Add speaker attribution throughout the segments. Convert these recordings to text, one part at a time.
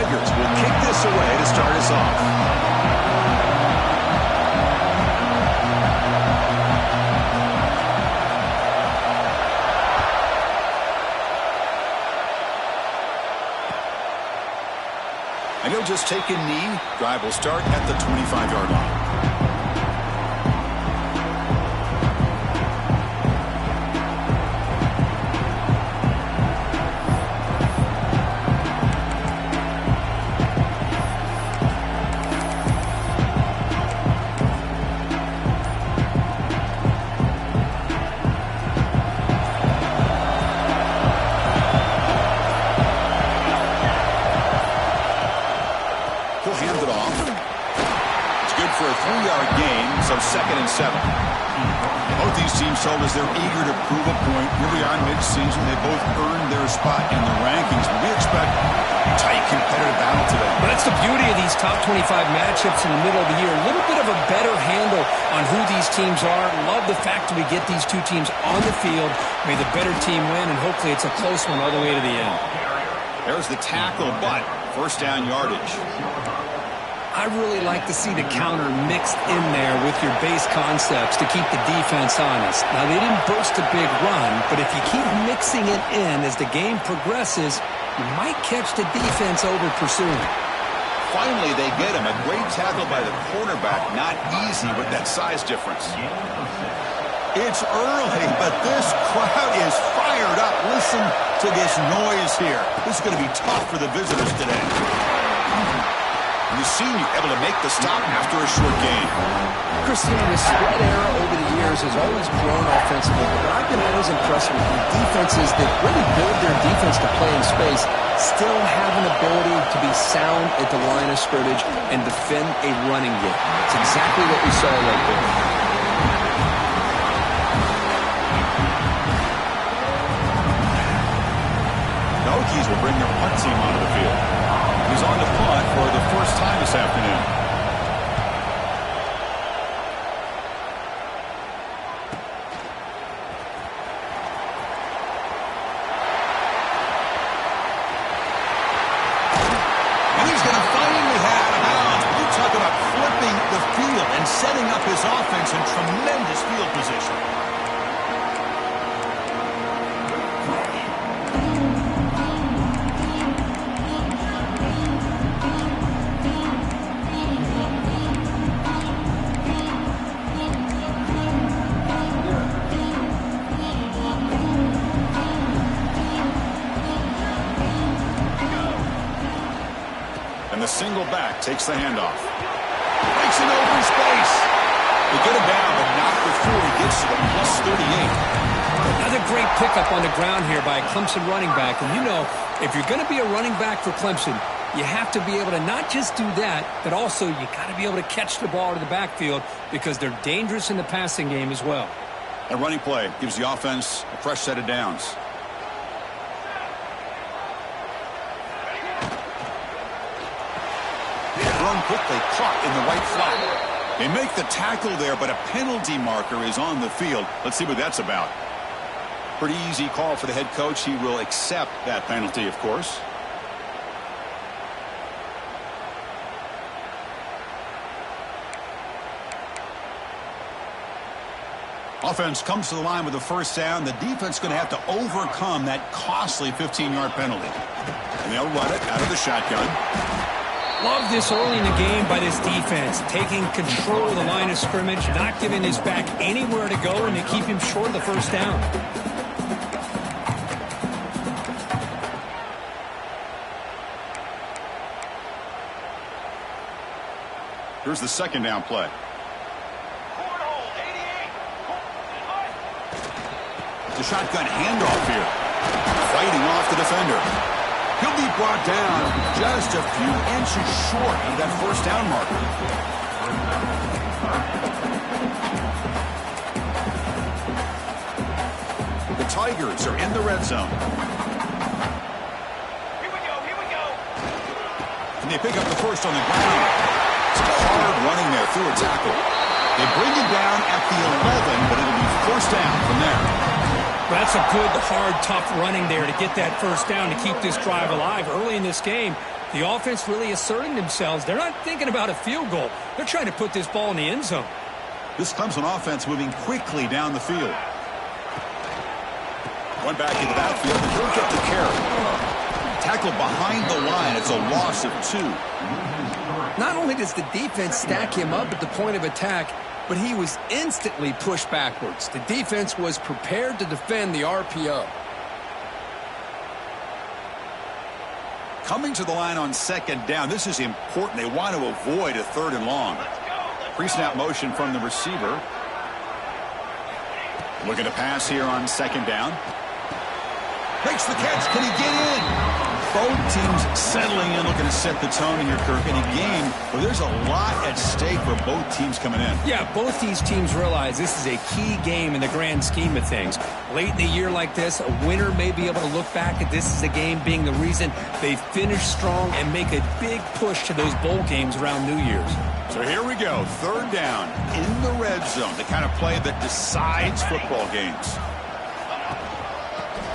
Speaker 1: Tigers will kick this away to start us off. And he'll just take a knee. Drive will start at the 25-yard line.
Speaker 2: Second and 7. Both these teams told us they're eager to prove a point. Here we are mid-season. They both earned their spot in the rankings. But we expect a tight, competitive battle today.
Speaker 3: But that's the beauty of these top 25 matchups in the middle of the year. A little bit of a better handle on who these teams are. Love the fact that we get these two teams on the field. May the better team win, and hopefully it's a close one all the way to the end.
Speaker 2: There's the tackle, but first down yardage.
Speaker 3: I really like to see the counter mixed in there with your base concepts to keep the defense honest. Now, they didn't burst a big run, but if you keep mixing it in as the game progresses, you might catch the defense over pursuing.
Speaker 2: Finally, they get him. A great tackle by the quarterback. Not easy with that size difference. It's early, but this crowd is fired up. Listen to this noise here. This is going to be tough for the visitors today. The senior able to make the stop after a short gain.
Speaker 3: Christian, the spread era over the years has always grown offensively, but I've been always impressed with the defenses that really build their defense to play in space, still have an ability to be sound at the line of scrimmage and defend a running game. It's exactly what we saw right there.
Speaker 2: The Hokies will bring their punt team onto the field. He's on the punt for the first time this afternoon. And he's going to finally have it out. You talk about flipping the field and setting up his offense in tremendous field position. Single back takes the handoff. Breaks it over space. They get him down, but not before he gets to the plus 38.
Speaker 3: Another great pickup on the ground here by a Clemson running back. And you know, if you're going to be a running back for Clemson, you have to be able to not just do that, but also you got to be able to catch the ball to the backfield because they're dangerous in the passing game as well.
Speaker 2: A running play gives the offense a fresh set of downs. Quickly caught in the right flat. They make the tackle there, but a penalty marker is on the field. Let's see what that's about. Pretty easy call for the head coach. He will accept that penalty, of course. Offense comes to the line with a first down. The defense is going to have to overcome that costly 15-yard penalty. And they'll run it out of the shotgun.
Speaker 3: Love this early in the game by this defense, taking control of the line of scrimmage, not giving his back anywhere to go, and to keep him short of the first down.
Speaker 2: Here's the second down play. The shotgun handoff here. Fighting off the defender. He'll be brought down just a few inches short of that first down marker. The Tigers are in the red zone.
Speaker 4: Here we go.
Speaker 2: And they pick up the first on the ground. It's hard running there through a tackle. They bring him down at the 11, but it'll be first down from there.
Speaker 3: That's a good, hard, tough running there to get that first down to keep this drive alive. Early in this game, The offense really asserting themselves. They're not thinking about a field goal. They're trying to put this ball in the end zone.
Speaker 2: This Clemson offense moving quickly down the field. One back in the backfield, and he'll get the carry. Tackle behind the line. It's a loss of 2.
Speaker 3: Not only does the defense stack him up at the point of attack, but he was instantly pushed backwards. The defense was prepared to defend the RPO.
Speaker 2: Coming to the line on second down. This is important. They want to avoid a 3rd and long. Pre-snap motion from the receiver. Looking to pass here on second down. Makes the catch. Can he get in? Both teams settling in, looking to set the tone here, Kirk, in a game where there's a lot at stake for both teams coming in.
Speaker 3: Yeah, both these teams realize this is a key game in the grand scheme of things. Late in the year like this, a winner may be able to look back at this as a game being the reason they finish strong and make a big push to those bowl games around New Year's.
Speaker 2: So here we go, 3rd down in the red zone, the kind of play that decides football games.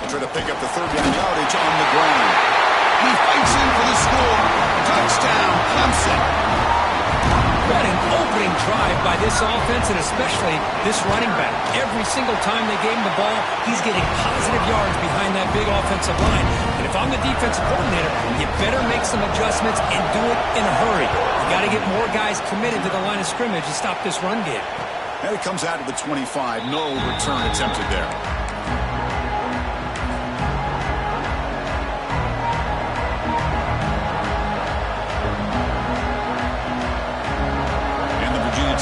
Speaker 2: They'll try to pick up the 3rd down yardage on the ground. He fights in for the score. Touchdown, Clemson.
Speaker 3: What an opening drive by this offense, and especially this running back. Every single time they gave him the ball, he's getting positive yards behind that big offensive line. And if I'm the defensive coordinator, you better make some adjustments and do it in a hurry. You got to get more guys committed to the line of scrimmage to stop this run game.
Speaker 2: And it comes out to the 25. No return attempted there.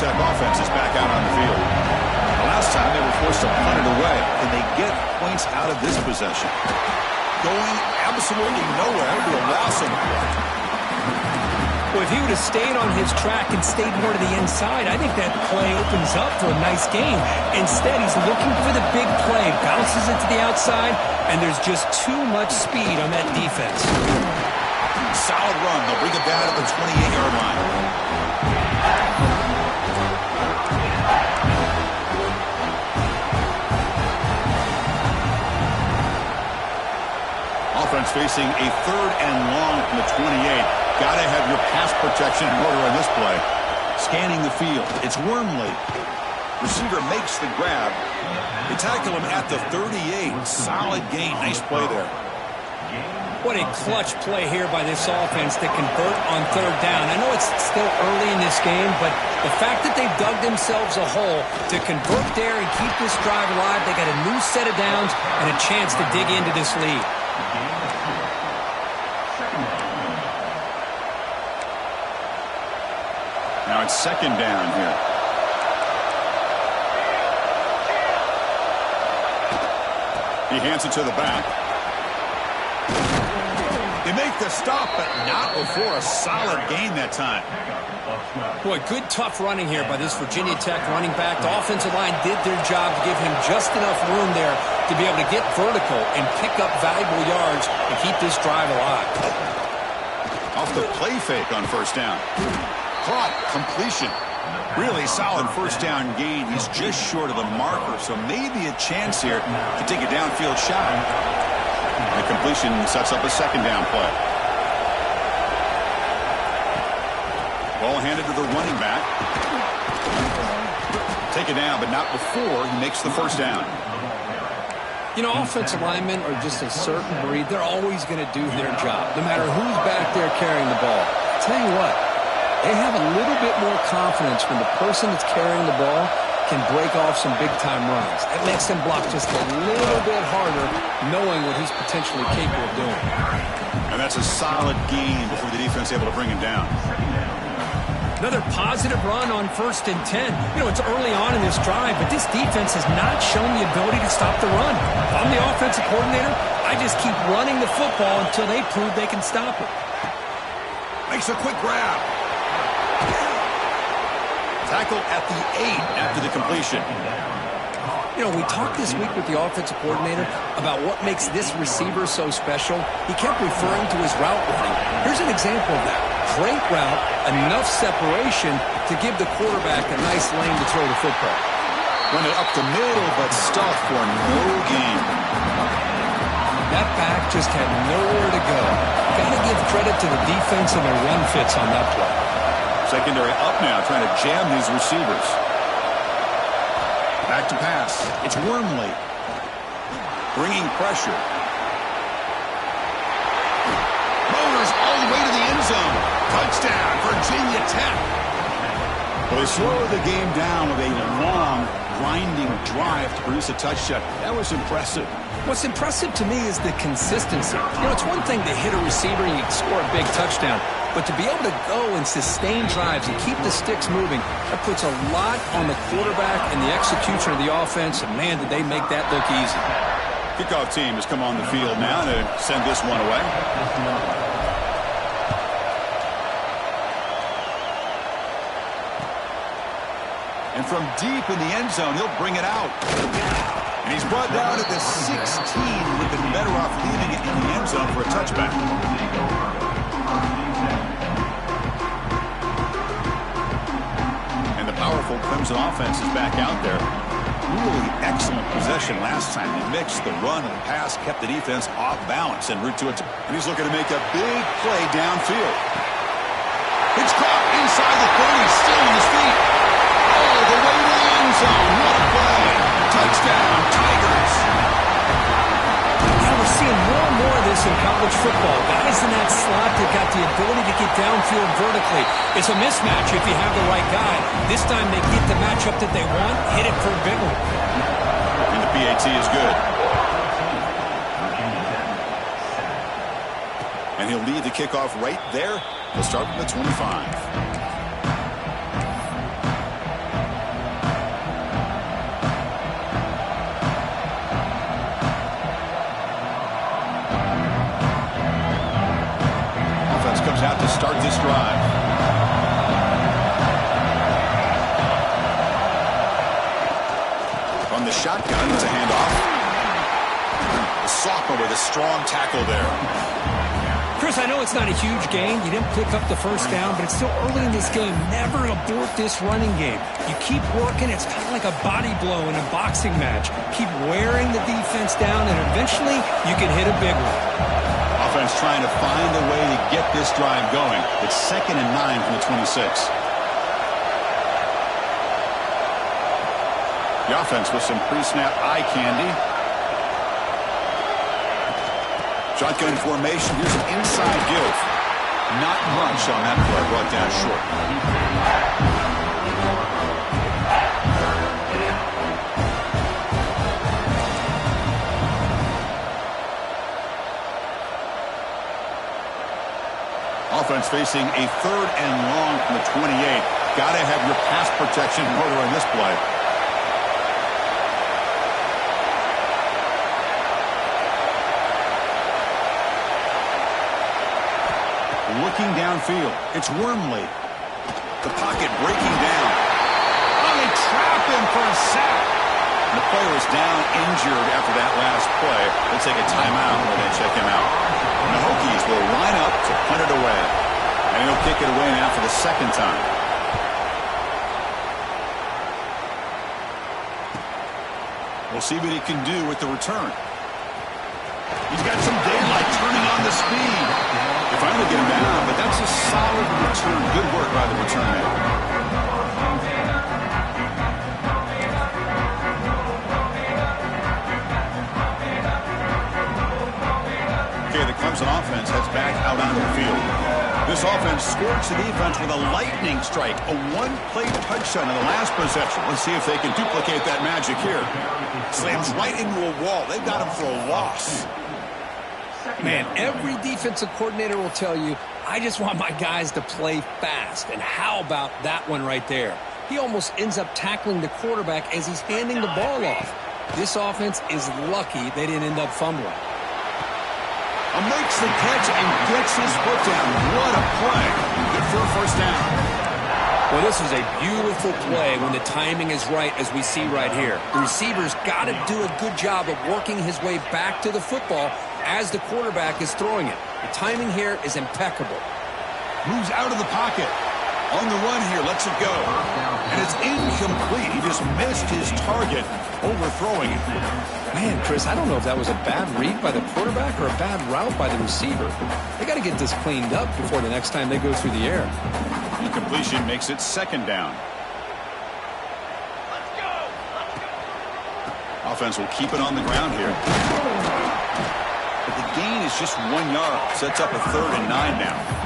Speaker 2: Tech offense is back out on the field. The last time they were forced to punt it away. Can they get points out of this possession? Going absolutely nowhere to a loss of play.
Speaker 3: Well, if he would have stayed on his track and stayed more to the inside, I think that play opens up for a nice game. Instead, he's looking for the big play, bounces it to the outside, and there's just too much speed on that defense.
Speaker 2: Solid run. They'll bring it down at the 28-yard line. Offense facing a 3rd and long from the 28. Got to have your pass protection in order on this play. Scanning the field. It's Wormley. Receiver makes the grab. They tackle him at the 38. Solid gain. Nice play there.
Speaker 3: What a clutch play here by this offense to convert on 3rd down. I know it's still early in this game, but the fact that they've dug themselves a hole to convert there and keep this drive alive, they got a new set of downs and a chance to dig into this lead.
Speaker 2: Now it's 2nd down here. He hands it to the back. They make the stop, but not before a solid gain that time.
Speaker 3: Boy, good tough running here by this Virginia Tech running back. The offensive line did their job to give him just enough room there to be able to get vertical and pick up valuable yards and keep this drive alive.
Speaker 2: Off the play fake on 1st down. Caught, completion. Really solid 1st down gain. He's just short of the marker, so maybe a chance here to take a downfield shot. The completion sets up a 2nd down play. Ball handed to the running back. Take it down, but not before he makes the 1st down.
Speaker 3: You know, offensive linemen are just a certain breed. They're always going to do their job, no matter who's back there carrying the ball. I'll tell you what, they have a little bit more confidence when the person that's carrying the ball can break off some big-time runs. That makes them block just a little bit harder, knowing what he's potentially capable of doing.
Speaker 2: And that's a solid gain before the defense is able to bring him down.
Speaker 3: Another positive run on 1st and 10. You know, it's early on in this drive, but this defense has not shown the ability to stop the run. If I'm the offensive coordinator, I just keep running the football until they prove they can stop it.
Speaker 2: Makes a quick grab. Tackle at the 8 after the completion.
Speaker 3: You know, we talked this week with the offensive coordinator about what makes this receiver so special. He kept referring to his route running. Here's an example of that. Great route, enough separation to give the quarterback a nice lane to throw the football. Run it up the middle, but stuffed for no gain. That back just had nowhere to go. Got to give credit to the defense and their run fits on that play.
Speaker 2: Secondary up now, trying to jam these receivers. Back to pass. It's Wormley. Bringing pressure. Motors all the way to the end zone. Touchdown, Virginia Tech. Well, they slowed the game down with a long, grinding drive to produce a touchdown. That was impressive.
Speaker 3: What's impressive to me is the consistency. You know, it's one thing to hit a receiver and you can score a big touchdown, but to be able to go and sustain drives and keep the sticks moving, that puts a lot on the quarterback and the execution of the offense, and man, did they make that look easy.
Speaker 2: Kickoff team has come on the field now to send this one away. And from deep in the end zone, he'll bring it out. And he's brought down at the 16. Would have been better off leaving it in the end zone for a touchback. And the powerful Clemson offense is back out there. Really excellent possession last time. They mixed the run and the pass, kept the defense off balance en route to it. And he's looking to make a big play downfield. It's caught inside the 30, still on his feet. All the way to the end zone. What a play. Touchdown, Tigers.
Speaker 3: Yeah, we're seeing more and more of this in college football. Guys in that slot that got the ability to get downfield vertically. It's a mismatch if you have the right guy. This time they get the matchup that they want, hit it for a big one.
Speaker 2: And the PAT is good. And he'll lead the kickoff right there. He'll start from the 25. Comes out to start this drive. From the shotgun, it's a handoff. The sophomore with a strong tackle there.
Speaker 3: Chris, I know it's not a huge gain. You didn't pick up the first down, but it's still early in this game. Never abort this running game. You keep working. It's kind of like a body blow in a boxing match. Keep wearing the defense down, and eventually you can hit a big one.
Speaker 2: Offense trying to find a way to get this drive going. It's 2nd and 9 from the 26. The offense with some pre-snap eye candy. Shotgun formation. Here's an inside give. Not much on that play. Brought down short. Offense facing a 3rd and long from the 28. Got to have your pass protection in order on this play. Looking downfield. It's Wormley. The pocket breaking down. Oh, they trap him for a sack. And the player is down injured after that last play. They'll take a timeout while they check him out. And the Hokies will line up to punt it away. And he'll kick it away now for the 2nd time. We'll see what he can do with the return. He's got some daylight turning on the speed. They finally get him down, but that's a solid return. Good work by the return man. The Clemson offense heads back out onto the field. This offense scorched the defense with a lightning strike, a one-play touchdown in the last possession. Let's see if they can duplicate that magic here. Slams right into a wall. They've got him for a loss.
Speaker 3: Man, every defensive coordinator will tell you, I just want my guys to play fast. And how about that one right there? He almost ends up tackling the quarterback as he's handing the ball off. This offense is lucky they didn't end up fumbling.
Speaker 2: Makes the catch and gets his foot down. What a play. Good for a first down.
Speaker 3: Well, this is a beautiful play when the timing is right, as we see right here. The receiver's got to do a good job of working his way back to the football as the quarterback is throwing it. The timing here is impeccable.
Speaker 2: Moves out of the pocket. On the run here, lets it go. And it's incomplete. He just missed his target, overthrowing it.
Speaker 3: Man, Chris, I don't know if that was a bad read by the quarterback or a bad route by the receiver. They got to get this cleaned up before the next time they go through the air.
Speaker 2: Incompletion makes it 2nd down. Offense will keep it on the ground here. But the gain is just 1 yard. Sets up a 3rd and 9 now.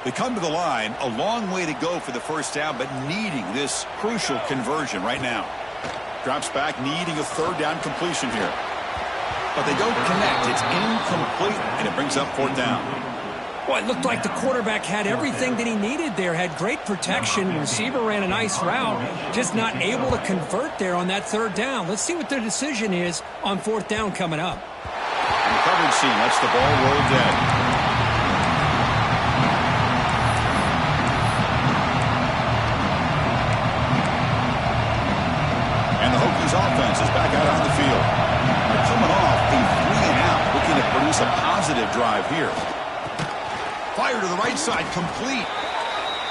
Speaker 2: They come to the line, a long way to go for the 1st down, but needing this crucial conversion right now. Drops back, needing a 3rd down completion here. But they don't connect. It's incomplete, and it brings up 4th down.
Speaker 3: Well, it looked like the quarterback had everything that he needed there. Had great protection. The receiver ran a nice route. Just not able to convert there on that 3rd down. Let's see what their decision is on 4th down coming up.
Speaker 2: And the coverage team lets the ball roll dead. Offense is back out on the field. They're coming off a 3-and-out, looking to produce a positive drive here. Fire to the right side, complete.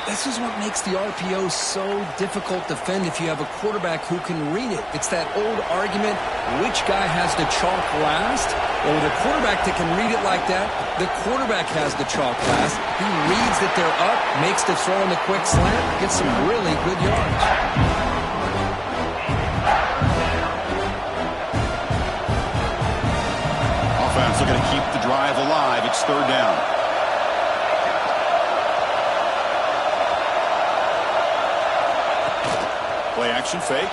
Speaker 3: This is what makes the RPO so difficult to defend if you have a quarterback who can read it. It's that old argument, which guy has the chalk last? Well, with a quarterback that can read it like that, the quarterback has the chalk last. He reads that they're up, makes the throw on the quick slant, gets some really good yards.
Speaker 2: Looking to keep the drive alive. It's 3rd down. Play action fake.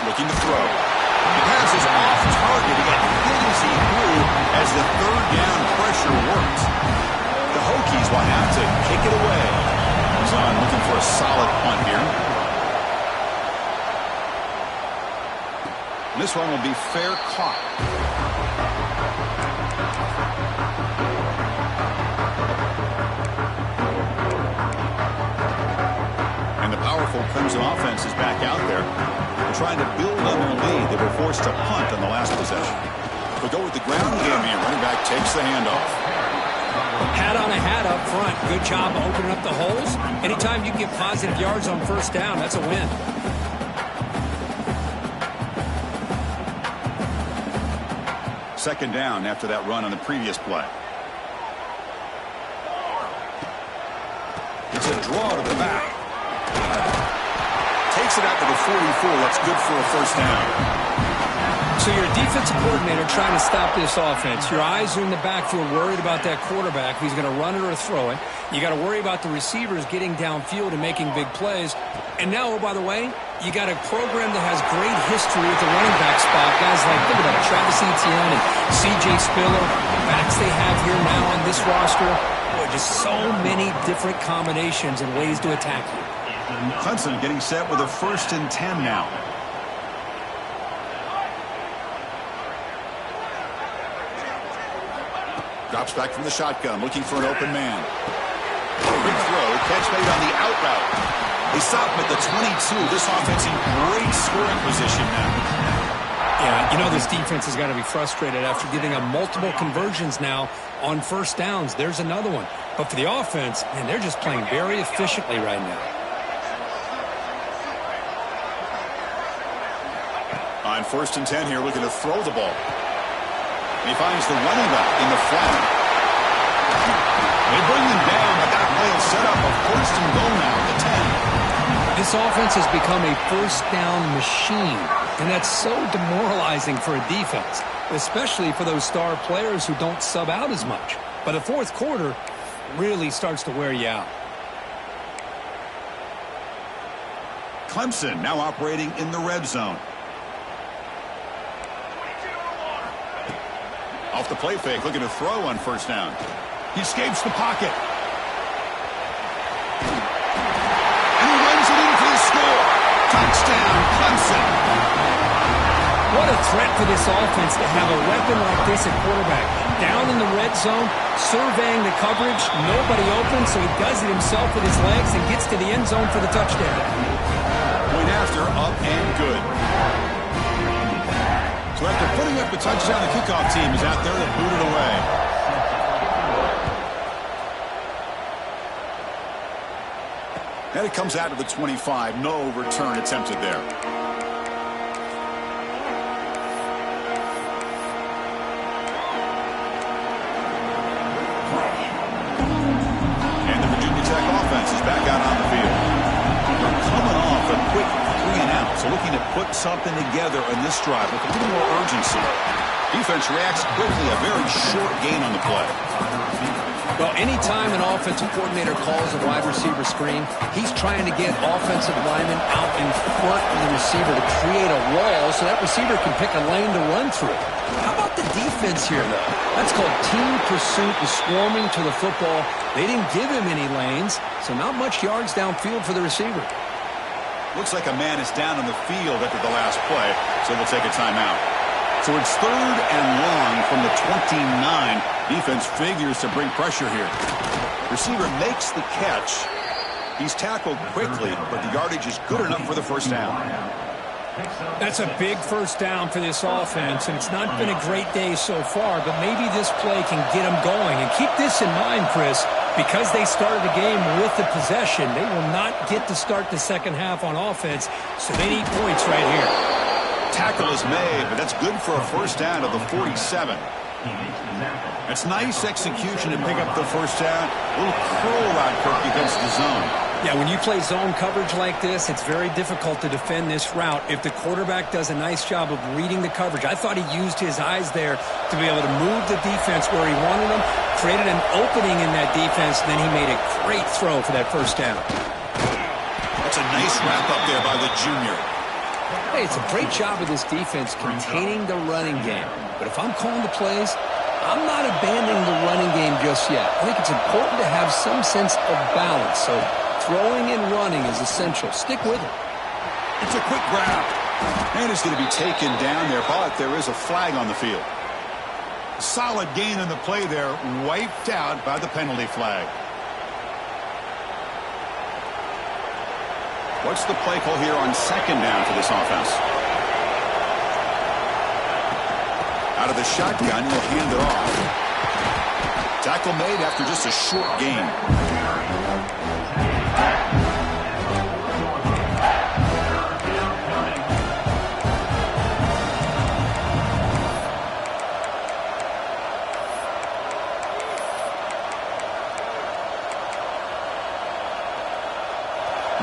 Speaker 2: Looking to throw. The pass is off target. He got hit as he threw as the 3rd down pressure works. The Hokies will have to kick it away. He's on looking for a solid punt here. And this one will be fair caught. Clemson offense is back out there. They're trying to build on their lead. They were forced to punt on the last possession. They'll go with the ground game here. Running back takes the handoff.
Speaker 3: Hat on a hat up front. Good job opening up the holes. Anytime you can get positive yards on 1st down, that's a win.
Speaker 2: Second down after that run on the previous play. It's a draw to the back. Takes it out to the 44. That's good for a 1st down.
Speaker 3: So you're a defensive coordinator trying to stop this offense. Your eyes are in the backfield, worried about that quarterback who's going to run it or throw it. You got to worry about the receivers getting downfield and making big plays. And now, oh, by the way, you got a program that has great history at the running back spot. Guys like, look at that, Travis Etienne and C.J. Spiller, backs they have here now on this roster. Boy, just so many different combinations and ways to attack you.
Speaker 2: Clemson getting set with a 1st and 10 now. Drops back from the shotgun, looking for an open man. Big throw, catch made on the out route. They stop him at the 22. This offense in great scoring position now.
Speaker 3: Yeah, you know this defense has got to be frustrated after giving up multiple conversions now on 1st downs. There's another one. But for the offense, man, they're just playing very efficiently right now.
Speaker 2: On 1st and 10 here, looking to throw the ball. And he finds the running back in the flat. They bring them down, but that play will set up a 1st and goal now at the 10.
Speaker 3: This offense has become a 1st down machine, and that's so demoralizing for a defense, especially for those star players who don't sub out as much. But the 4th quarter really starts to wear you out.
Speaker 2: Clemson now operating in the red zone. Off the play fake, looking to throw on 1st down. He escapes the pocket. And he runs it in for the score. Touchdown, Clemson.
Speaker 4: What a threat for this offense to have a weapon like this at quarterback. Down in the red zone, surveying the coverage, nobody open, so he does it himself with his legs and gets to the end zone for the touchdown.
Speaker 2: Point after, up and good. So after putting up the touchdown, the kickoff team is out there to boot it away. And it comes out to the 25. No return attempted there. And the Virginia Tech offense is back out on the field. They're coming off a quick 3-and-out, so looking to put something together in this drive with a little more urgency. Defense reacts quickly, a very short gain on the play.
Speaker 3: Well, anytime an offensive coordinator calls a wide receiver screen, he's trying to get offensive linemen out in front of the receiver to create a wall so that receiver can pick a lane to run through. How about the defense here, though? That's called team pursuit and swarming to the football. They didn't give him any lanes, so not much yards downfield for the receiver.
Speaker 2: Looks like a man is down on the field after the last play, so we'll take a timeout. So it's 3rd and long from the 29. Defense figures to bring pressure here. Receiver makes the catch. He's tackled quickly, but the yardage is good enough for the first down.
Speaker 4: That's a big first down for this offense, and it's not been a great day so far, but maybe this play can get them going. And keep this in mind, Chris, because they started the game with the possession, they will not get to start the second half on offense, so they need points right here.
Speaker 2: Tackle is made, but that's good for a first down of the 47. That's nice execution to pick up the first down. A little curl route, Kirk, against the zone.
Speaker 4: Yeah, when you play zone coverage like this, it's very difficult to defend this route if the quarterback does a nice job of reading the coverage. I thought he used his eyes there to be able to move the defense where he wanted them, created an opening in that defense, and then he made a great throw for that first down.
Speaker 2: That's a nice wrap up there by the junior.
Speaker 3: Hey, it's a great job of this defense containing the running game. But if I'm calling the plays, I'm not abandoning the running game just yet. I think it's important to have some sense of balance. So throwing and running is essential. Stick with it.
Speaker 2: It's a quick grab. And it's going to be taken down there, but there is a flag on the field. Solid gain on the play there, wiped out by the penalty flag. What's the play call here on second down for this offense? Out of the shotgun, he'll hand it off. Tackle made after just a short gain.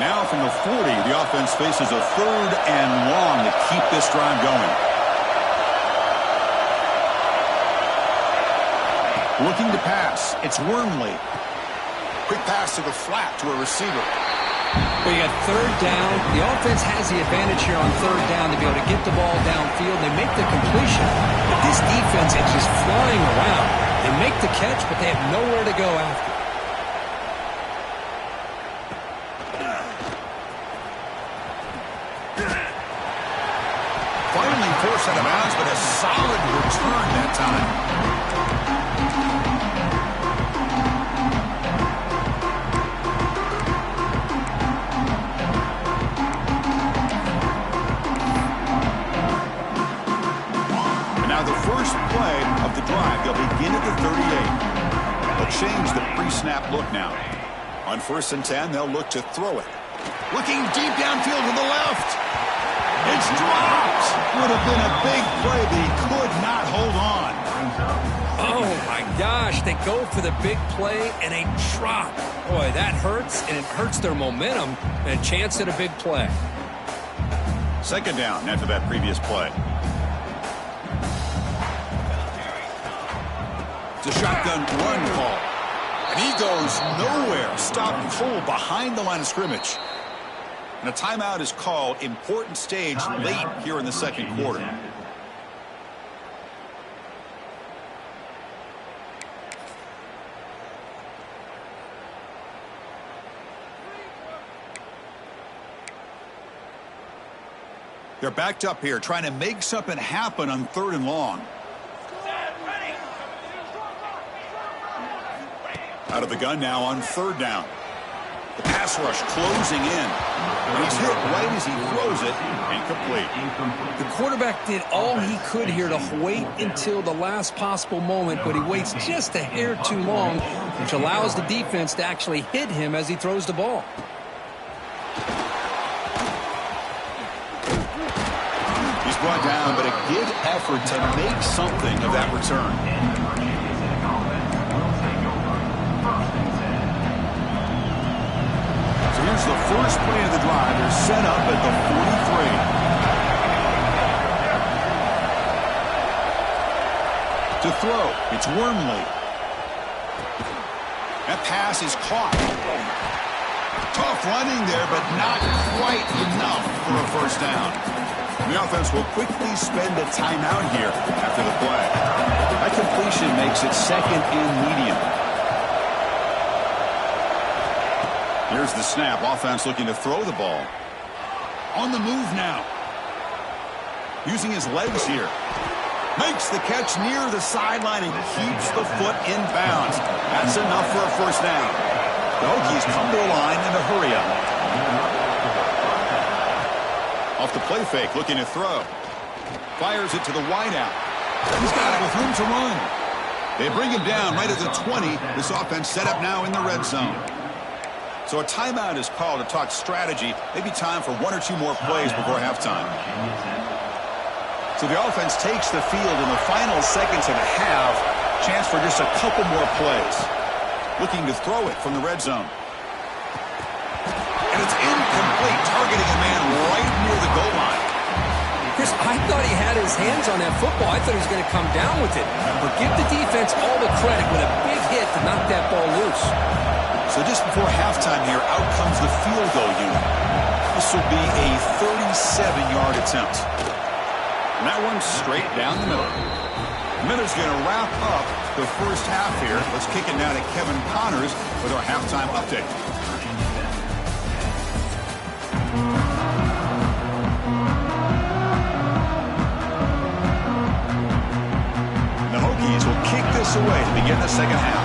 Speaker 2: Now from the 40, the offense faces a 3rd and long to keep this drive going. Looking to pass. It's Wormley. Quick pass to the flat to a receiver.
Speaker 3: Well, you got 3rd down. The offense has the advantage here on 3rd down to be able to get the ball downfield. They make the completion. But this defense is just flying around. They make the catch, but they have nowhere to go after.
Speaker 2: Finally forced out of bounds, but a solid return that time. Begin at the 38. They'll change the pre-snap look now. On 1st and 10, they'll look to throw it. Looking deep downfield to the left. It's dropped. Would have been a big play, but he could not hold on.
Speaker 4: Oh, my gosh. They go for the big play and a drop. Boy, that hurts, and it hurts their momentum and a chance at a big play.
Speaker 2: 2nd down after that previous play. It's a shotgun run call. And he goes nowhere. Stopped full behind the line of scrimmage. And a timeout is called. Important stage late here in the second quarter. They're backed up here, trying to make something happen on 3rd and long. Out of the gun now on 3rd down. The pass rush closing in. And he's hit right as he throws it. Incomplete.
Speaker 4: The quarterback did all he could here to wait until the last possible moment, but he waits just a hair too long, which allows the defense to actually hit him as he throws the ball.
Speaker 2: He's brought down, but a good effort to make something of that return. Here's the first play of the drive. They're set up at the 43. To throw, it's Wormley. That pass is caught. Tough running there, but not quite enough for a first down. The offense will quickly spend a timeout here after the play. That completion makes it 2nd and medium. Here's the snap. Offense looking to throw the ball. On the move now. Using his legs here. Makes the catch near the sideline and keeps the foot in bounds. That's enough for a first down. The Hokies come to the line in a hurry up. Off the play fake, looking to throw. Fires it to the wideout. He's got it with room to run. They bring him down right at the 20. This offense set up now in the red zone. So a timeout is called to talk strategy. Maybe time for 1 or 2 more plays before halftime. So the offense takes the field in the final seconds of the half. Chance for just a couple more plays. Looking to throw it from the red zone. And it's incomplete, targeting a man right near the goal line.
Speaker 4: Chris, I thought he had his hands on that football. I thought he was going to come down with it. But give the defense all the credit with a big hit to knock that ball loose.
Speaker 2: So just before halftime here, out comes the field goal unit. This will be a 37-yard attempt. And that one's straight down the middle. Miller's going to wrap up the first half here. Let's kick it now to Kevin Connors with our halftime update. The Hokies will kick this away to begin the second half.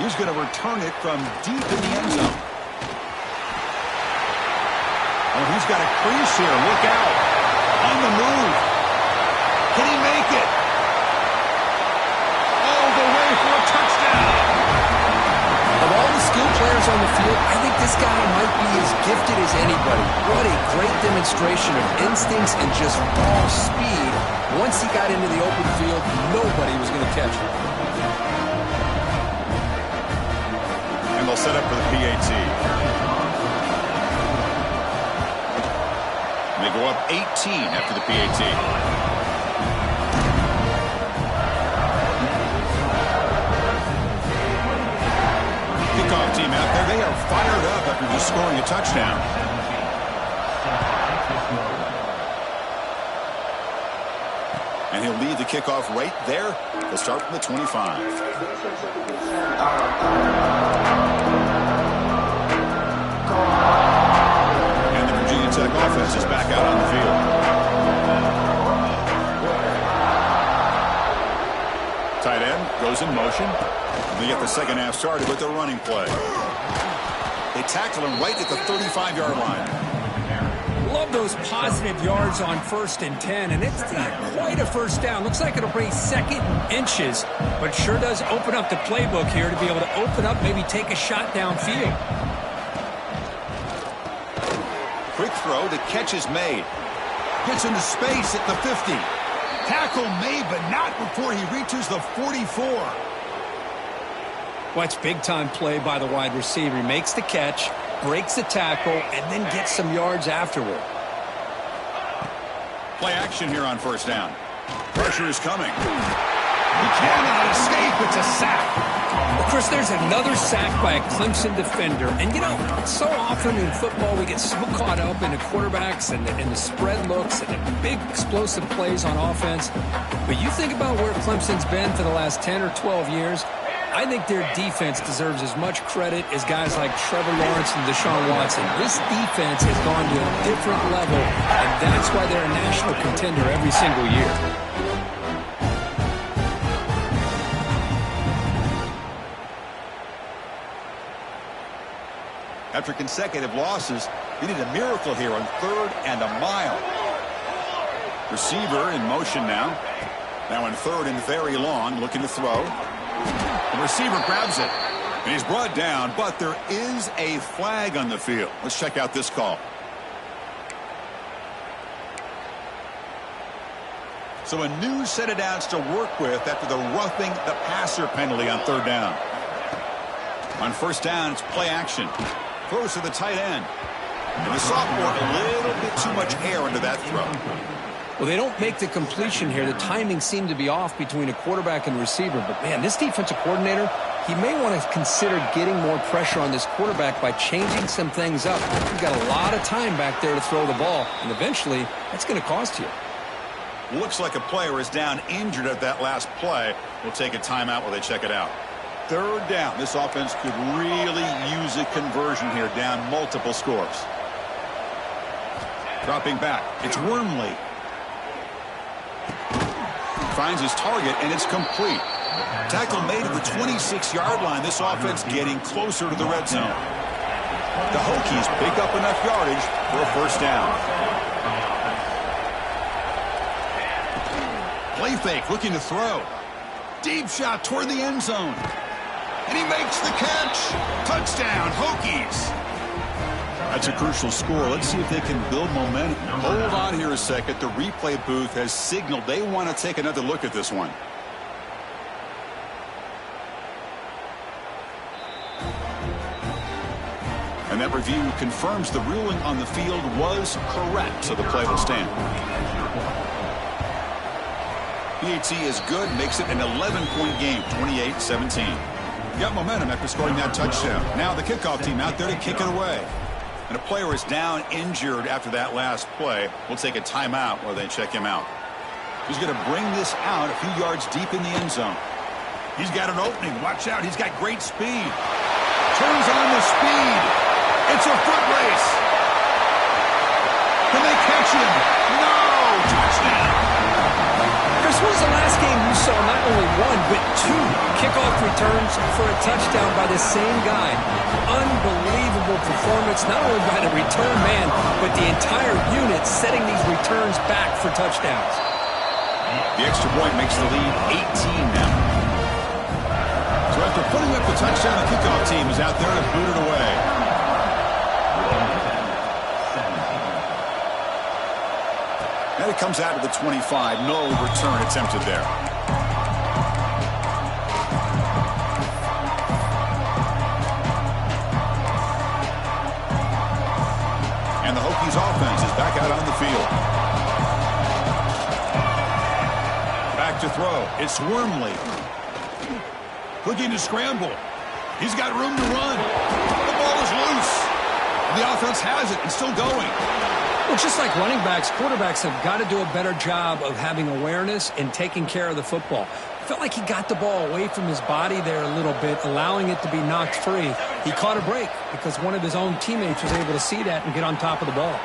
Speaker 2: He's going to return it from deep in the end zone. Oh, he's got a crease here. Look out. On the move. Can he make it? All the way for a touchdown.
Speaker 4: Of all the skilled players on the field, I think this guy might be as gifted as anybody. What a great demonstration of instincts and just raw speed. Once he got into the open field, nobody was going to catch him.
Speaker 2: And they'll set up for the PAT. And they go up 18 after the PAT. Kickoff team out there. They are fired up after just scoring a touchdown. And he'll lead the kickoff right there. They'll start from the 25. And the Virginia Tech offense is back out on the field. Tight end goes in motion. They get the second half started with the running play. They tackle him right at the 35-yard line.
Speaker 4: Love those positive yards on 1st and 10, and it's not quite a first down. Looks like it'll bring 2nd and inches, but sure does open up the playbook here to be able to open up, maybe take a shot downfield.
Speaker 2: Quick throw, the catch is made. Gets into space at the 50. Tackle made, but not before he reaches the 44.
Speaker 4: Watch big-time play by the wide receiver. He makes the catch, breaks the tackle, and then gets some yards afterward.
Speaker 2: Play action here on first down. Pressure is coming. He cannot escape. It's a sack.
Speaker 4: Well, Chris, there's another sack by a Clemson defender. And, you know, so often in football we get so caught up in the quarterbacks and the spread looks and the big explosive plays on offense. But you think about where Clemson's been for the last 10 or 12 years, I think their defense deserves as much credit as guys like Trevor Lawrence and Deshaun Watson. This defense has gone to a different level, and that's why they're a national contender every single year.
Speaker 2: After consecutive losses, they need a miracle here on 3rd and a mile. Receiver in motion now. Now in 3rd and very long, looking to throw. The receiver grabs it, and he's brought down, but there is a flag on the field. Let's check out this call. So a new set of downs to work with after the roughing the passer penalty on 3rd down. On 1st down, it's play action. Throws to the tight end. And the sophomore, a little bit too much air into that throw.
Speaker 3: Well, they don't make the completion here. The timing seemed to be off between a quarterback and receiver. But, man, this defensive coordinator, he may want to consider getting more pressure on this quarterback by changing some things up. You've got a lot of time back there to throw the ball, and eventually that's going to cost you.
Speaker 2: Looks like a player is down injured at that last play. We'll take a timeout while they check it out. 3rd down. This offense could really use a conversion here, down multiple scores. Dropping back. It's Wormley. Finds his target, and it's complete. Tackle made at the 26-yard line. This offense getting closer to the red zone. The Hokies pick up enough yardage for a 1st down. Play fake, looking to throw. Deep shot toward the end zone. And he makes the catch. Touchdown, Hokies. That's a crucial score. Let's see if they can build momentum. Hold on here a second. The replay booth has signaled they want to take another look at this one. And that review confirms the ruling on the field was correct, so the play will stand. PAT is good, makes it an 11-point game, 28-17. Got momentum after scoring that touchdown. Now the kickoff team out there to kick it away. And a player is down injured after that last play. We'll take a timeout while they check him out. He's going to bring this out a few yards deep in the end zone. He's got an opening. Watch out. He's got great speed. Turns on the speed. It's a foot race. Can they catch him? No! Touchdown!
Speaker 4: Chris, when was the last game you saw not only 1, but 2 kickoff returns for a touchdown by the same guy? Unbelievable performance, not only by the return man, but the entire unit setting these returns back for touchdowns.
Speaker 2: The extra point makes the lead 18 now. So after putting up the touchdown, the kickoff team is out there to boot it away. And it comes out to the 25. No return attempted there. And the Hokies offense is back out on the field. Back to throw. It's Wormley. Looking to scramble. He's got room to run. The ball is loose. The offense has it and still going.
Speaker 4: Well, just like running backs, quarterbacks have got to do a better job of having awareness and taking care of the football. I felt like he got the ball away from his body there a little bit, allowing it to be knocked free. He caught a break because one of his own teammates was able to see that and get on top of the ball.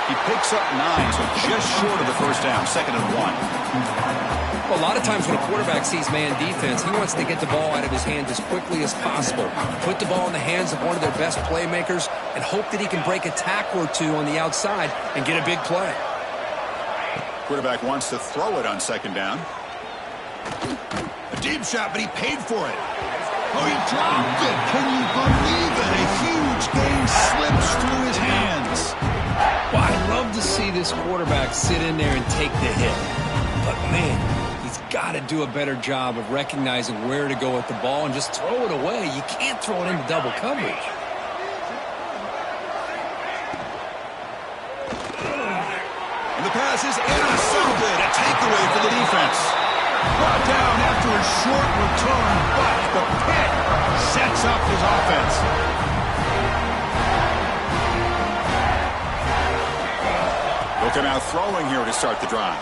Speaker 2: He picks up 9, so just short of the 1st down, 2nd and 1.
Speaker 3: Well, a lot of times when a quarterback sees man defense, he wants to get the ball out of his hands as quickly as possible, put the ball in the hands of one of their best playmakers, and hope that he can break a tackle or 2 on the outside and get a big play.
Speaker 2: Quarterback wants to throw it on 2nd down. A deep shot, but he paid for it. Oh, he dropped it. Can you believe it? A huge gain slips through his hands.
Speaker 3: Well, I'd love to see this quarterback sit in there and take the hit. But, man, he's got to do a better job of recognizing where to go with the ball and just throw it away. You can't throw it into double coverage.
Speaker 2: And the pass is intercepted. A takeaway for the defense. Brought down after a short return, but the pick sets up his offense. They'll come out throwing here to start the drive.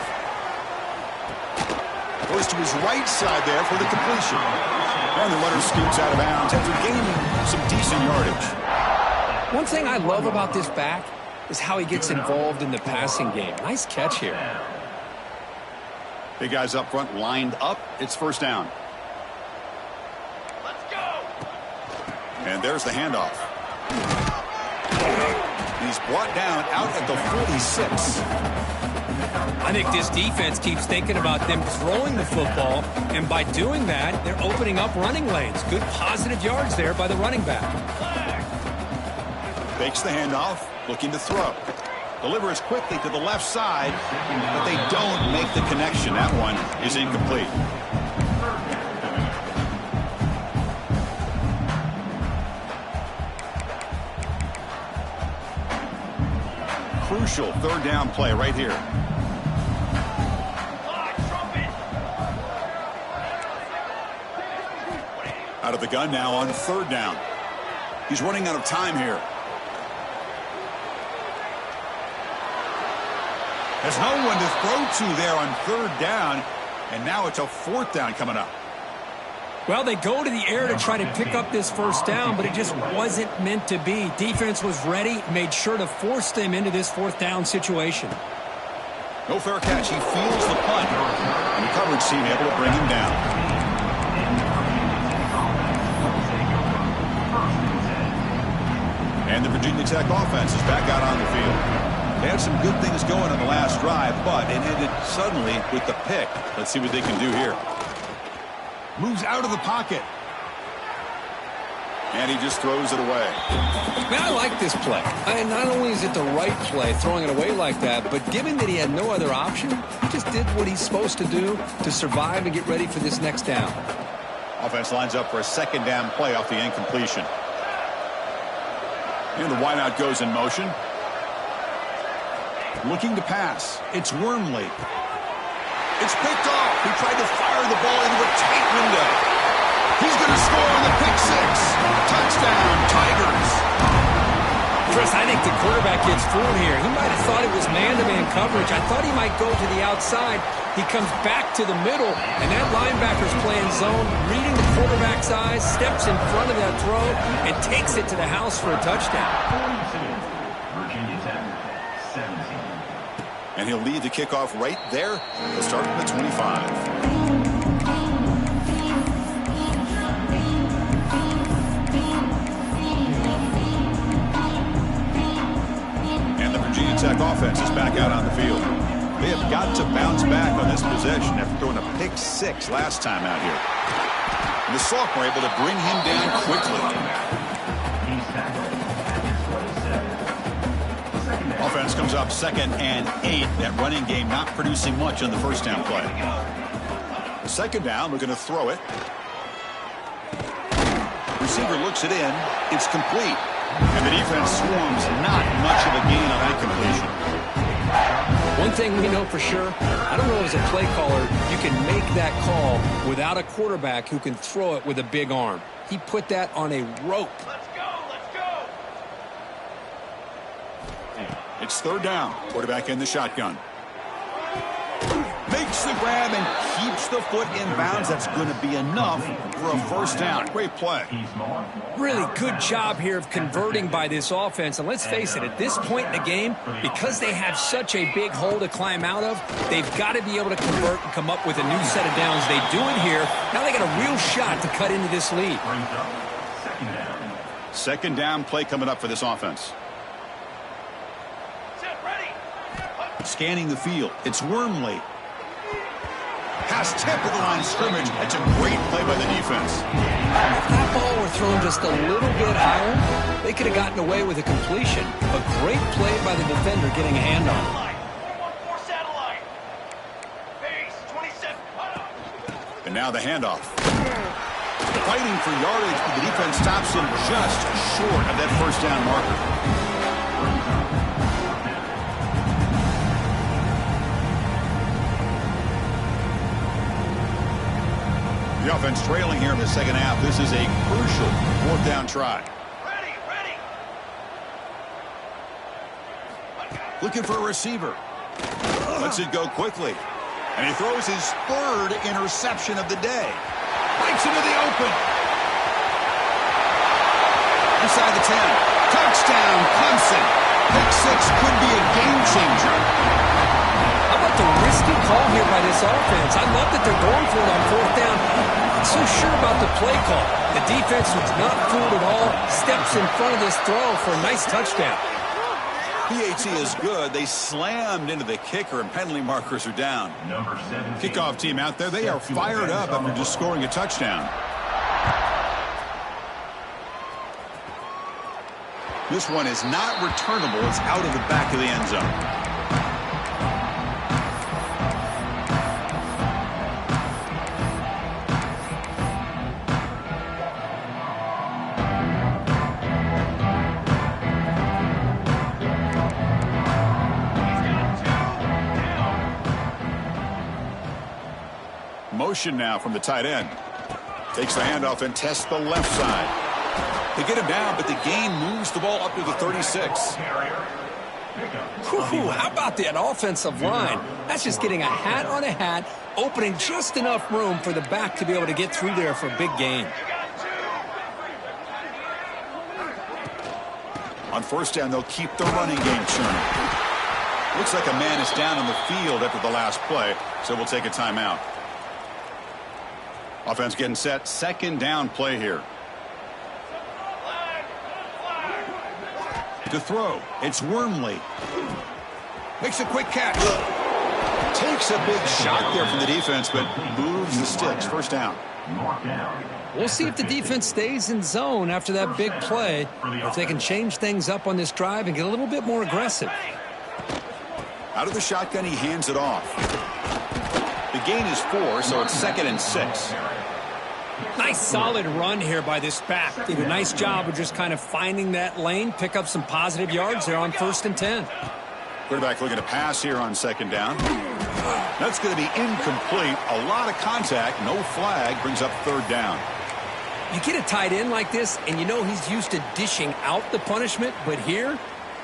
Speaker 2: Goes to his right side there for the completion. And the runner scoots out of bounds after gaining some decent yardage.
Speaker 4: One thing I love about this back is how he gets involved in the passing game. Nice catch here.
Speaker 2: Big guys up front lined up. It's first down.
Speaker 5: Let's go.
Speaker 2: And there's the handoff. He's brought down out at the 46.
Speaker 4: I think this defense keeps thinking about them throwing the football, and by doing that, they're opening up running lanes. Good positive yards there by the running back.
Speaker 2: Fakes the handoff, looking to throw. Delivers quickly to the left side, but they don't make the connection. That one is incomplete. Crucial third down play right here. Out of the gun now on third down. He's running out of time here. There's no one to throw to there on third down, and now it's a fourth down coming up.
Speaker 4: Well, they go to the air to try to pick up this first down, but it just wasn't meant to be. Defense was ready, made sure to force them into this fourth down situation.
Speaker 2: No fair catch. He feels the punt, and the coverage team able to bring him down. And the Virginia Tech offense is back out on the field. They had some good things going on the last drive, but it ended suddenly with the pick. Let's see what they can do here. Moves out of the pocket. And he just throws it away.
Speaker 4: Man, I like this play. Not only is it the right play, throwing it away like that, but given that he had no other option, he just did what he's supposed to do to survive and get ready for this next down.
Speaker 2: Offense lines up for a second down play off the incompletion. And the wideout goes in motion. Looking to pass. It's Wormley. It's picked off. He tried to fire the ball into a tight window. He's going to score on the pick six. Touchdown, Tigers.
Speaker 4: Chris, I think the quarterback gets fooled here. He might have thought it was man-to-man coverage. I thought he might go to the outside. He comes back to the middle, and that linebacker's playing zone, reading the quarterback's eyes, steps in front of that throw, and takes it to the house for a touchdown.
Speaker 2: And he'll lead the kickoff right there. He'll start from the 25. Virginia Tech offense is back out on the field. They have got to bounce back on this possession after throwing a pick six last time out here. And the sophomore able to bring him down quickly. Offense comes up 2nd and 8. That running game not producing much on the first down play. Second down, we're going to throw it. Receiver looks it in. It's complete. And the defense swarms not much of a gain on that completion.
Speaker 4: One thing we know for sure, I don't know as a play caller, you can make that call without a quarterback who can throw it with a big arm. He put that on a rope.
Speaker 5: Let's go, let's go.
Speaker 2: It's third down. Quarterback in the shotgun. Makes the grab and keeps the foot in bounds. That's going to be enough for a first down. Great play.
Speaker 4: Really good job here of converting by this offense. And let's face it, at this point in the game, because they have such a big hole to climb out of, they've got to be able to convert and come up with a new set of downs. They do it here. Now they got a real shot to cut into this lead.
Speaker 2: Second down play coming up for this offense. Scanning the field. It's Wormley. Pass tip at the line of scrimmage. That's a great play by the defense.
Speaker 4: If that ball were thrown just a little bit higher, they could have gotten away with a completion. A great play by the defender getting a hand on it.
Speaker 2: And now the handoff. Fighting for yardage, but the defense stops him just short of that first down marker. The offense trailing here in the second half. This is a crucial fourth down try.
Speaker 5: Ready.
Speaker 2: Looking for a receiver. Lets it go quickly. And he throws his third interception of the day. Breaks into the open. Inside the 10. Touchdown, Clemson. Pick 6 could be a game changer.
Speaker 4: How about the risky call here by this offense? I love that they're going for it on 4th down. I'm not so sure about the play call. The defense was not fooled at all. Steps in front of this throw for a nice touchdown.
Speaker 2: PAT is good. They slammed into the kicker, and penalty markers are down. Kickoff team out there. They are fired up after just scoring a touchdown. This one is not returnable. It's out of the back of the end zone. Motion now from the tight end. Takes the handoff and tests the left side. They get him down, but the gain moves the ball up to the 36.
Speaker 4: How about that offensive line? That's just getting a hat on a hat, opening just enough room for the back to be able to get through there for a big gain.
Speaker 2: On 1st down, they'll keep the running game churning. Looks like a man is down on the field after the last play, so we'll take a timeout. Offense getting set. 2nd down play here. To throw. It's Wormley. Makes a quick catch. Takes a big shot there from the defense, but moves the sticks. 1st down.
Speaker 4: We'll see if the defense stays in zone after that big play, or if they can change things up on this drive and get a little bit more aggressive.
Speaker 2: Out of the shotgun, he hands it off. The gain is 4, so it's 2nd and 6.
Speaker 4: Nice solid run here by this back. Did a nice job of just kind of finding that lane, pick up some positive yards there on 1st and 10.
Speaker 2: Quarterback looking to pass here on 2nd down. That's going to be incomplete. A lot of contact, no flag, brings up 3rd down.
Speaker 4: You get a tight end like this, and you know he's used to dishing out the punishment, but here,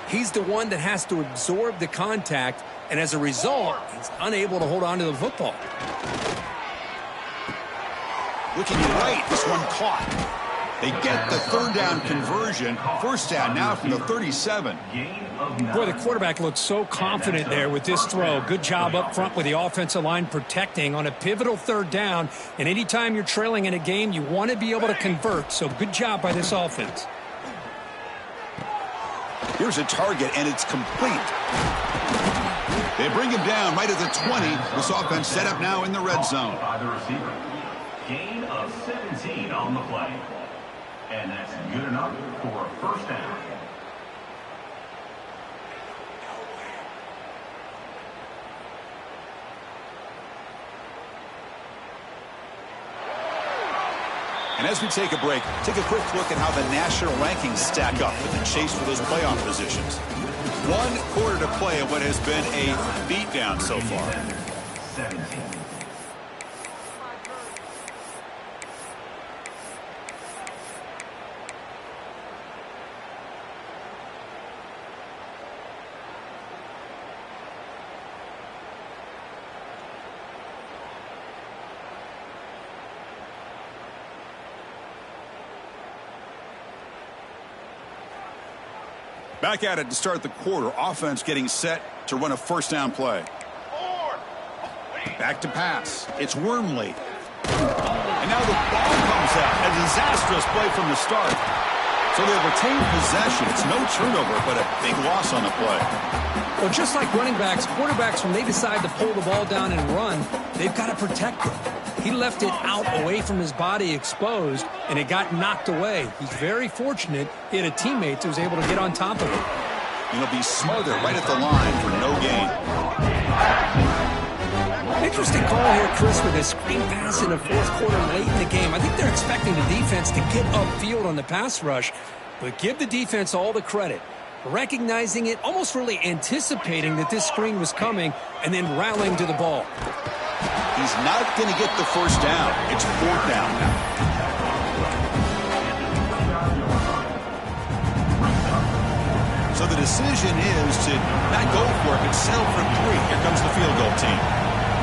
Speaker 4: he's the one that has to absorb the contact, and as a result, he's unable to hold on to the football.
Speaker 2: Looking right, this one caught. They get the 3rd down conversion. 1st down now from the 37.
Speaker 4: Boy, the quarterback looks so confident there with this throw. Good job up front with the offensive line protecting on a pivotal 3rd down. And anytime you're trailing in a game, you want to be able to convert. So good job by this offense.
Speaker 2: Here's a target, and it's complete. They bring him down right at the 20. This offense set up now in the red zone.
Speaker 5: Gain of 17 on the play. And that's good enough for a 1st down.
Speaker 2: And as we take a break, take a quick look at how the national rankings stack up with the chase for those playoff positions. 1 quarter to play in what has been a beatdown so far.
Speaker 5: 17.
Speaker 2: Back at it to start the quarter. Offense getting set to run a 1st down play. Back to pass. It's Wormley. And now the ball comes out. A disastrous play from the start. So they retain possession. It's no turnover, but a big loss on the play.
Speaker 4: Well, just like running backs, quarterbacks, when they decide to pull the ball down and run, they've got to protect it. He left it out away from his body exposed, and it got knocked away. He's very fortunate he had a teammate who was able to get on top of it.
Speaker 2: And he'll be smothered right at the line for no gain.
Speaker 4: Interesting call here, Chris, with a screen pass in the 4th quarter late in the game. I think they're expecting the defense to get upfield on the pass rush, but give the defense all the credit. Recognizing it, almost really anticipating that this screen was coming, and then rallying to the ball.
Speaker 2: He's not going to get the 1st down. It's 4th down now. So the decision is to not go for it, but settle for 3. Here comes the field goal team.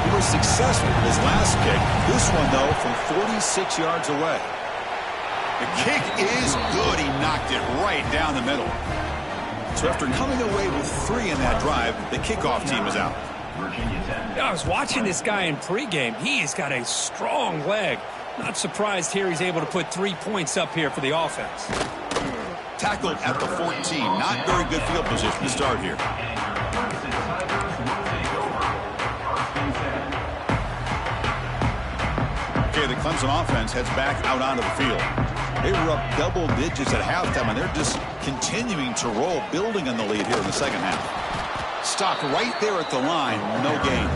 Speaker 2: He was successful with his last kick. This one, though, from 46 yards away. The kick is good. He knocked it right down the middle. So after coming away with 3 in that drive, the kickoff team is out.
Speaker 4: I was watching this guy in pregame. He's got a strong leg. Not surprised here he's able to put 3 points up here for the offense.
Speaker 2: Tackled at the 14. Not very good field position to start here. Okay, the Clemson offense heads back out onto the field. They were up double digits at halftime, and they're just continuing to roll, building on the lead here in the second half. Stopped right there at the line, no gain.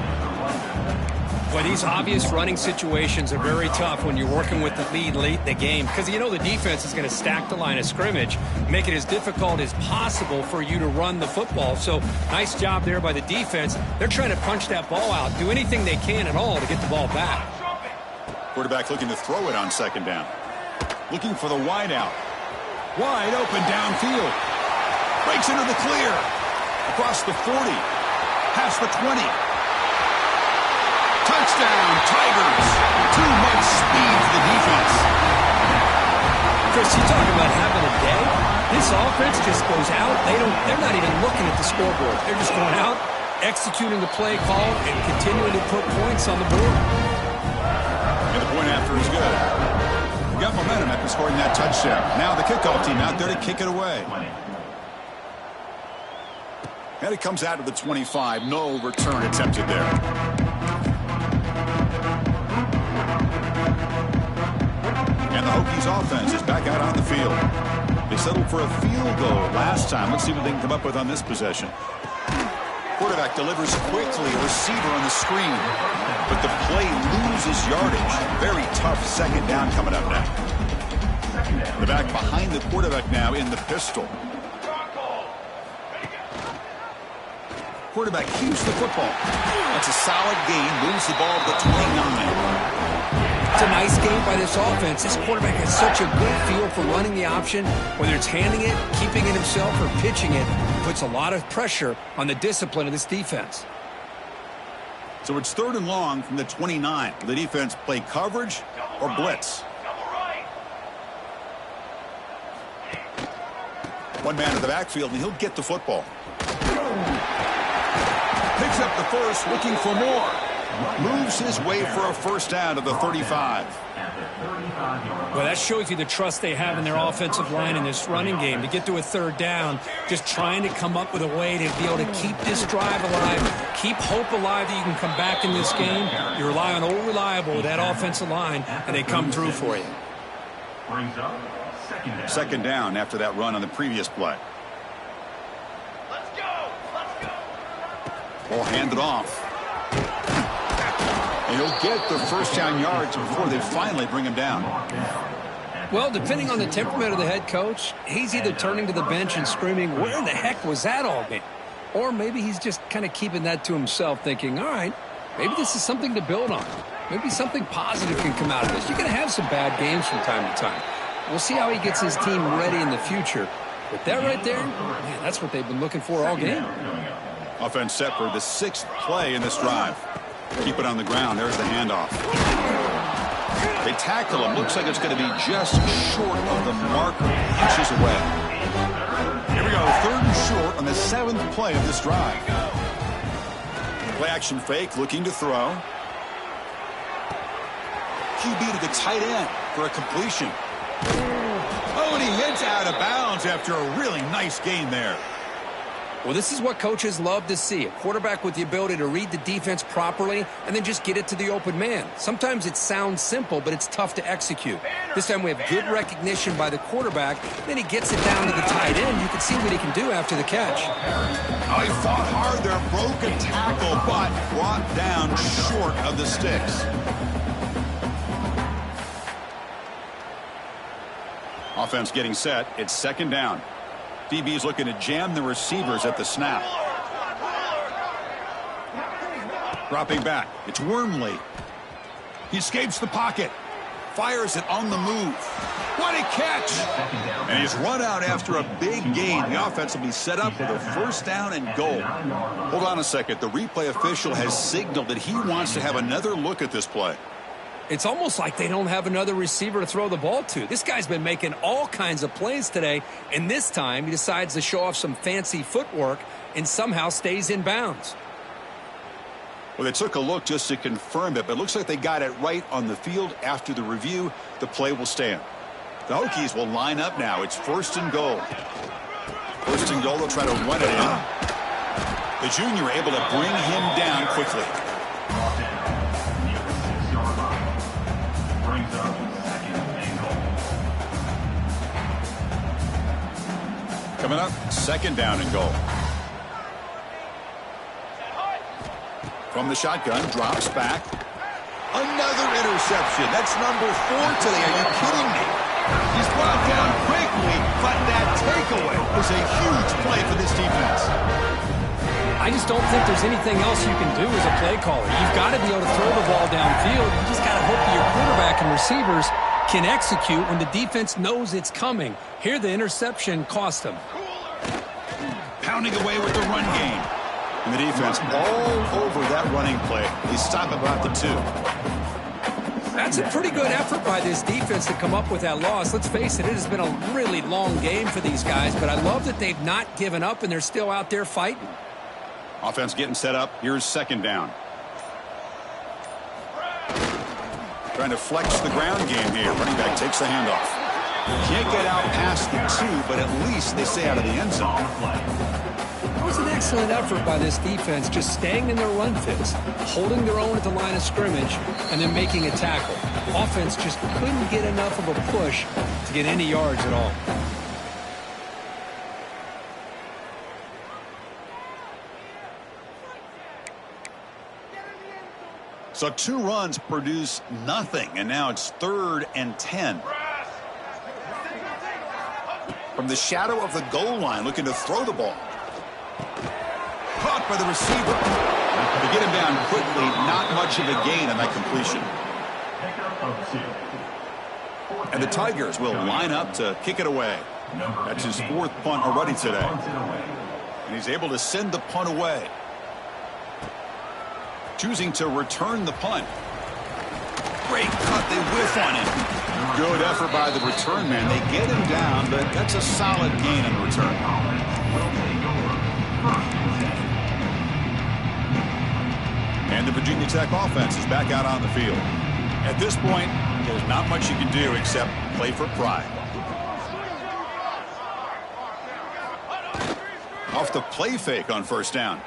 Speaker 4: Well, these obvious running situations are very tough when you're working with the lead late in the game because you know the defense is going to stack the line of scrimmage, make it as difficult as possible for you to run the football. So nice job there by the defense. They're trying to punch that ball out, do anything they can at all to get the ball back.
Speaker 2: Quarterback looking to throw it on second down. Looking for the wide out. Wide open downfield. Breaks into the clear. Across the 40. Past the 20. Touchdown, Tigers. Too much speed for the defense.
Speaker 4: Chris, you talk about having a day. This offense just goes out. They're not even looking at the scoreboard. They're just going out, executing the play call, and continuing to put points on the board.
Speaker 2: And the point after is good. We got momentum after scoring that touchdown. Now the kickoff team out there to kick it away. And it comes out of the 25. No return attempted there. And the Hokies offense is back out on the field. They settled for a field goal last time. Let's see what they can come up with on this possession. Quarterback delivers quickly. Receiver on the screen. But the play loses yardage. Very tough second down coming up now. The back behind the quarterback now in the pistol. Quarterback keeps the football. That's a solid gain. Moves the ball to the 29.
Speaker 4: It's a nice game by this offense. This quarterback has such a good feel for running the option. Whether it's handing it, keeping it himself, or pitching it, puts a lot of pressure on the discipline of this defense.
Speaker 2: So it's 3rd and long from the 29. Will the defense play coverage or blitz? One man in the backfield, and he'll get the football. Picks up the first, looking for more. Moves his way for a first down to the 35.
Speaker 4: Well, that shows you the trust they have in their offensive line in this running game. To get to a 3rd down, just trying to come up with a way to be able to keep this drive alive, keep hope alive that you can come back in this game. You rely on Old Reliable with that offensive line, and they come through for you.
Speaker 2: Second down after that run on the previous play. Ball handed off. And he'll get the first down yards before they finally bring him down.
Speaker 4: Well, depending on the temperament of the head coach, he's either turning to the bench and screaming, where the heck was that all game? Or maybe he's just kind of keeping that to himself, thinking, all right, maybe this is something to build on. Maybe something positive can come out of this. You're going to have some bad games from time to time. We'll see how he gets his team ready in the future. But that right there, man, that's what they've been looking for all game.
Speaker 2: Offense set for the 6th play in this drive. Keep it on the ground. There's the handoff. They tackle him. Looks like it's going to be just short of the marker. Inches away. Here we go. 3rd and short on the 7th play of this drive. Play action fake. Looking to throw. QB to the tight end for a completion. Oh, and he hits out of bounds after a really nice gain there.
Speaker 4: Well, this is what coaches love to see. A quarterback with the ability to read the defense properly and then just get it to the open man. Sometimes it sounds simple, but it's tough to execute. This time we have good recognition by the quarterback. Then he gets it down to the tight end. You can see what he can do after the catch.
Speaker 2: Oh, he fought hard there. Broke a tackle, but brought down short of the sticks. Offense getting set. It's 2nd down. DB's looking to jam the receivers at the snap. Dropping back. It's Wormley. He escapes the pocket. fires it on the move. What a catch! And he's run out after a big gain. The offense will be set up with a first down and goal. Hold on a second. The replay official has signaled that he wants to have another look at this play.
Speaker 4: It's almost like they don't have another receiver to throw the ball to. This guy's been making all kinds of plays today, and this time he decides to show off some fancy footwork and somehow stays in bounds.
Speaker 2: Well, they took a look just to confirm it, but it looks like they got it right on the field. After the review, the play will stand. The Hokies will line up now. It's first and goal. First and goal, they'll try to run it in. The junior able to bring him down quickly. Coming up, second down and goal. From the shotgun, drops back. Another interception. That's number 4 today. Are you kidding me? He's brought down quickly, but that takeaway was a huge play for this defense.
Speaker 4: I just don't think there's anything else you can do as a play caller. You've got to be able to throw the ball downfield. You just got to hope that your quarterback and receivers can execute when the defense knows it's coming. Here, the interception cost him.
Speaker 2: Pounding away with the run game. And the defense all over that running play. They stop about the 2.
Speaker 4: That's a pretty good effort by this defense to come up with that loss. Let's face it, it has been a really long game for these guys, but I love that they've not given up and they're still out there fighting.
Speaker 2: Offense getting set up. Here's second down. Trying to flex the ground game here. Running back takes the handoff. Can't get out past the 2, but at least they stay out of the end zone.
Speaker 4: It was an excellent effort by this defense, just staying in their run fits, holding their own at the line of scrimmage, and then making a tackle. Offense just couldn't get enough of a push to get any yards at all.
Speaker 2: So 2 runs produce nothing, and now it's 3rd and 10. From the shadow of the goal line, looking to throw the ball. Caught by the receiver. To get him down quickly, not much of a gain on that completion. And the Tigers will line up to kick it away. That's his 4th punt already today. And he's able to send the punt away. Choosing to return the punt. Great cut, they whiff on him. Good effort by the return man. They get him down, but that's a solid gain in return. And the Virginia Tech offense is back out on the field. At this point, there's not much you can do except play for pride. Off the play fake on first down.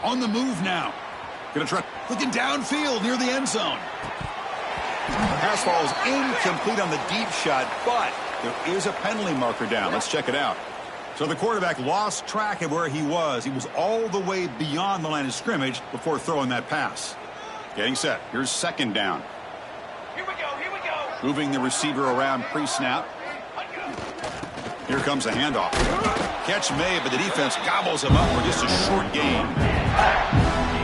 Speaker 2: On the move now. Going to try looking downfield near the end zone. Pass falls incomplete on the deep shot, but there is a penalty marker down. Let's check it out. So the quarterback lost track of where he was. He was all the way beyond the line of scrimmage before throwing that pass. Getting set. Here's second down.
Speaker 6: Here we go.
Speaker 2: Moving the receiver around pre-snap. Here comes a handoff. Catch made, but the defense gobbles him up for just a short gain.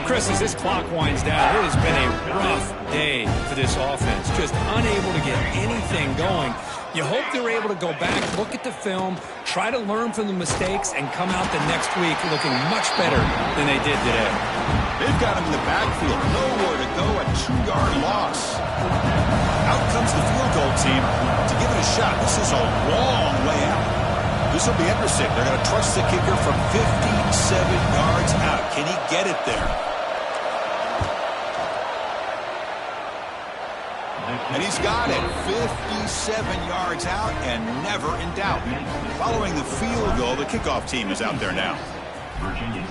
Speaker 4: Chris, as this clock winds down, it has been a rough day for this offense. Just unable to get anything going. You hope they're able to go back, look at the film, try to learn from the mistakes, and come out the next week looking much better than they did today.
Speaker 2: They've got him in the backfield. Nowhere to go. A 2-yard loss. Out comes the field goal team to give it a shot. This is a long way out. This will be interesting. They're going to trust the kicker from 57 yards out. Can he get it there? And he's got it. 57 yards out and never in doubt. Following the field goal, the kickoff team is out there now.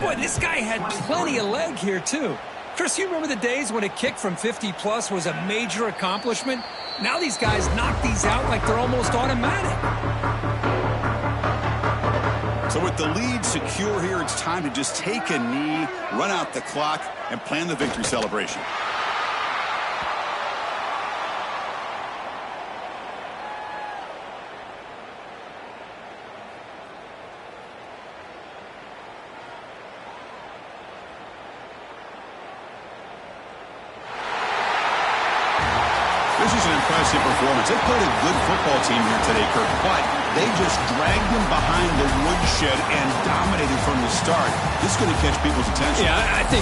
Speaker 4: Boy, this guy had plenty of leg here, too. Chris, you remember the days when a kick from 50-plus was a major accomplishment? Now these guys knock these out like they're almost automatic.
Speaker 2: So with the lead secure here, it's time to just take a knee, run out the clock, and plan the victory celebration. This is an impressive performance. They played a good football team here today, Kirk, but they just dragged them behind the woodshed and dominated from the start. This is going to catch people's attention.
Speaker 4: Yeah, I think